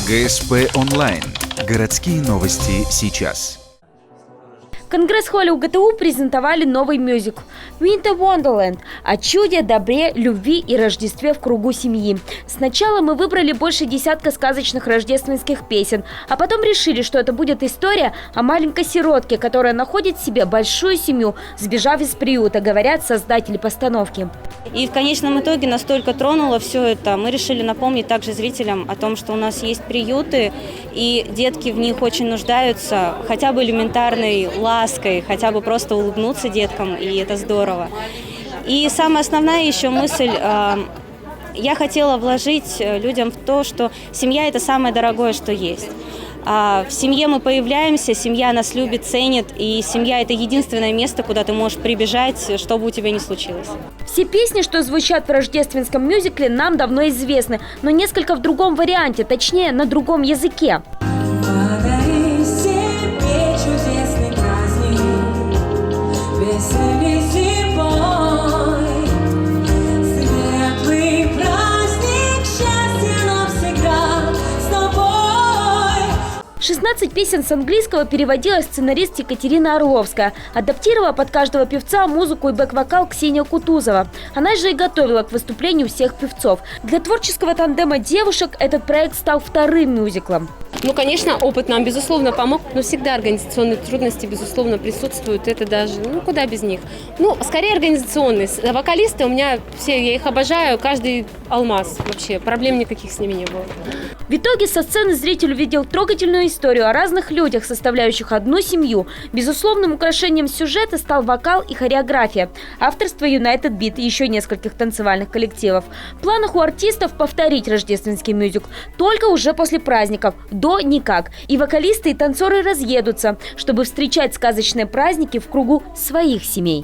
ГСП онлайн. Городские новости сейчас. В Конгресс-холле УГТУ презентовали новый мюзикл «Winter Wonderland» о чуде, добре, любви и Рождестве в кругу семьи. Сначала мы выбрали больше десятка сказочных рождественских песен, а потом решили, что это будет история о маленькой сиротке, которая находит в себе большую семью, сбежав из приюта, говорят создатели постановки. И в конечном итоге настолько тронуло все это, мы решили напомнить также зрителям о том, что у нас есть приюты, и детки в них очень нуждаются, хотя бы элементарной лаской, хотя бы просто улыбнуться деткам, и это здорово. И самая основная еще мысль, я хотела вложить людям в то, что семья – это самое дорогое, что есть. В семье мы появляемся, семья нас любит, ценит, и семья – это единственное место, куда ты можешь прибежать, что бы у тебя ни случилось. Все песни, что звучат в рождественском мюзикле, нам давно известны, но несколько в другом варианте, точнее, на другом языке. Веселись, 16 песен с английского переводила сценарист Екатерина Орловская. Адаптировала под каждого певца музыку и бэк-вокал Ксения Кутузова. Она же и готовила к выступлению всех певцов. Для творческого тандема девушек этот проект стал вторым мюзиклом. Ну, конечно, опыт нам, безусловно, помог, но всегда организационные трудности, безусловно, присутствуют. Это даже, куда без них. Скорее организационные. Вокалисты у меня все, я их обожаю, каждый алмаз вообще. Проблем никаких с ними не было. В итоге со сцены зритель увидел трогательную историю о разных людях, составляющих одну семью. Безусловным украшением сюжета стал вокал и хореография. Авторство United Beat и еще нескольких танцевальных коллективов. В планах у артистов повторить рождественский мюзикл, только уже после праздников. До никак. И вокалисты, и танцоры разъедутся, чтобы встречать сказочные праздники в кругу своих семей.